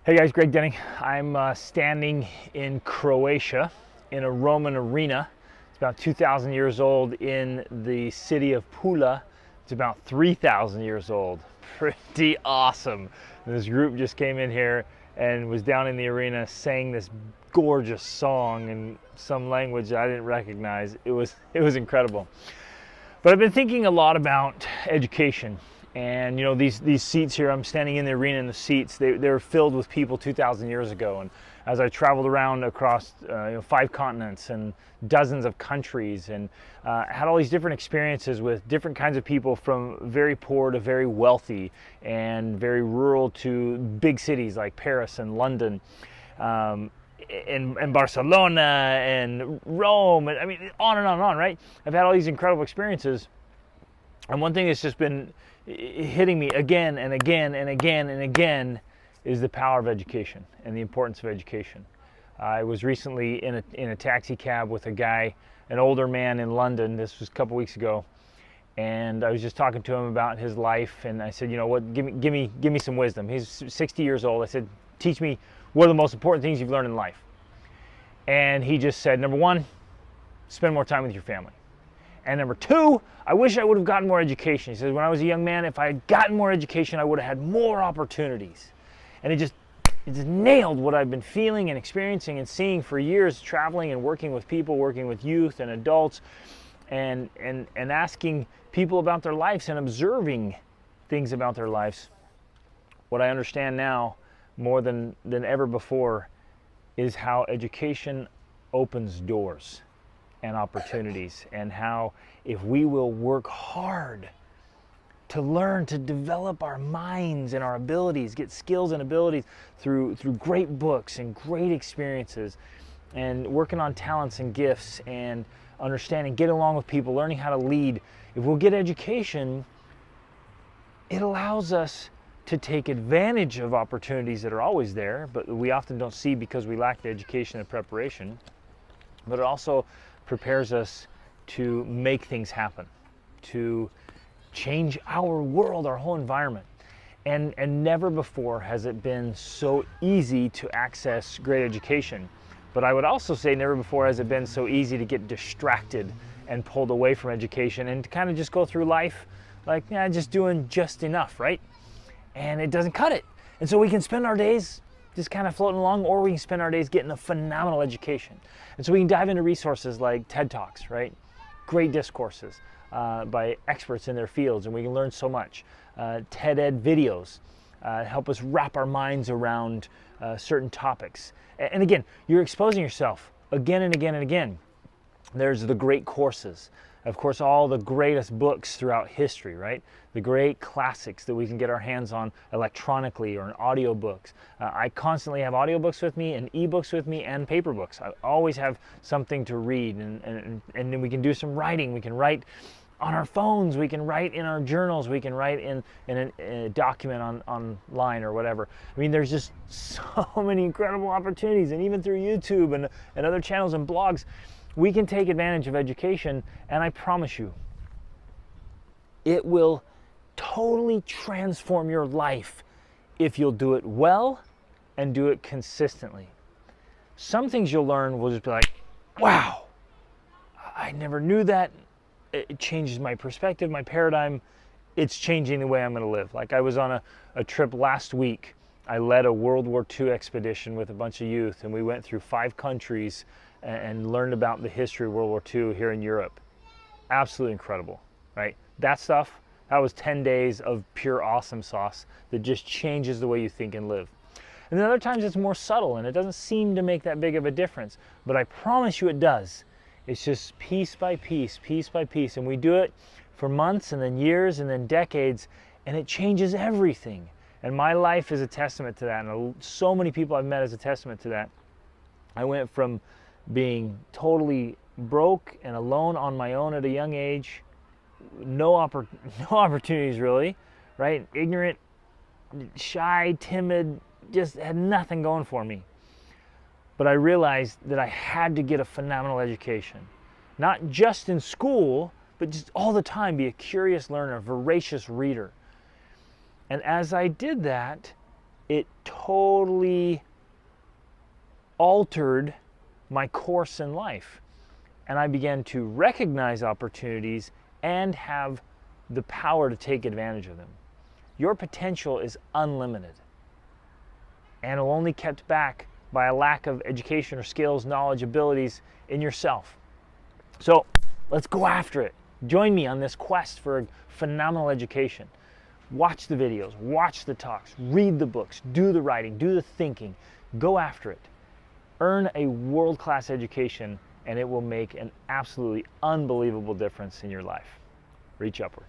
Hey guys, Greg Denning. I'm standing in Croatia in a Roman arena. It's about 2,000 years old in the city of Pula. It's about 3,000 years old. Pretty awesome. And this group just came in here and was down in the arena, sang this gorgeous song in some language that I didn't recognize. It was incredible. But I've been thinking a lot about education. And you know, these seats here, I'm standing in the arena, and the seats, they're filled with people 2,000 years ago. And as I traveled around across 5 continents and dozens of countries, and had all these different experiences with different kinds of people, from very poor to very wealthy, and very rural to big cities like Paris and London, and Barcelona and Rome, and I mean, on and on and on, right? I've had all these incredible experiences. And one thing that's just been hitting me again and again and again and again is the power of education and the importance of education. I was recently in a taxi cab with a guy, an older man in London. This was a couple weeks ago, and I was just talking to him about his life. And I said, you know what, give me some wisdom. He's 60 years old. I said, teach me what are the most important things you've learned in life. And he just said, number one, spend more time with your family. And number two, I wish I would have gotten more education. He says, when I was a young man, if I had gotten more education, I would have had more opportunities. And it just nailed what I've been feeling and experiencing and seeing for years, traveling and working with people, working with youth and adults, and asking people about their lives and observing things about their lives. What I understand now more than ever before is how education opens doors and opportunities, and how if we will work hard to learn, to develop our minds and our abilities, get skills and abilities through great books and great experiences, and working on talents and gifts and understanding, getting along with people, learning how to lead. If we'll get education, it allows us to take advantage of opportunities that are always there, but we often don't see because we lack the education and preparation. But it also prepares us to make things happen, to change our world, our whole environment. And never before has it been so easy to access great education. But I would also say never before has it been so easy to get distracted and pulled away from education and to kind of just go through life like, yeah, just doing just enough, right? And it doesn't cut it. And so we can spend our days just kind of floating along, or we can spend our days getting a phenomenal education. And so we can dive into resources like TED Talks, right? Great discourses by experts in their fields, and we can learn so much. TED Ed videos help us wrap our minds around certain topics. And again, you're exposing yourself again and again and again. There's the great courses. Of course, all the greatest books throughout history, right? The great classics that we can get our hands on electronically or in audiobooks. I constantly have audiobooks with me and ebooks with me and paper books. I always have something to read, and then we can do some writing. We can write on our phones, we can write in our journals, we can write in a document online or whatever. I mean, there's just so many incredible opportunities, and even through YouTube and other channels and blogs, we can take advantage of education, and I promise you, it will totally transform your life if you'll do it well and do it consistently. Some things you'll learn will just be like, wow, I never knew that. It changes my perspective, my paradigm. It's changing the way I'm going to live. Like, I was on a trip last week. I led a World War II expedition with a bunch of youth, and we went through 5 countries and learned about the history of World War II here in Europe. Absolutely incredible, right? That stuff, that was 10 days of pure awesome sauce that just changes the way you think and live. And then other times it's more subtle, and it doesn't seem to make that big of a difference, but I promise you it does. It's just piece by piece, and we do it for months and then years and then decades, and it changes everything. And my life is a testament to that, and so many people I've met is a testament to that. I went from being totally broke and alone on my own at a young age, no opportunities really, right? Ignorant, shy, timid, just had nothing going for me. But I realized that I had to get a phenomenal education, not just in school, but just all the time be a curious learner, a voracious reader. And as I did that, it totally altered my course in life. And I began to recognize opportunities and have the power to take advantage of them. Your potential is unlimited and will only kept back by a lack of education or skills, knowledge, abilities in yourself. So let's go after it. Join me on this quest for a phenomenal education. Watch the videos, watch the talks, read the books, do the writing, do the thinking, go after it. Earn a world-class education, and it will make an absolutely unbelievable difference in your life. Reach upward.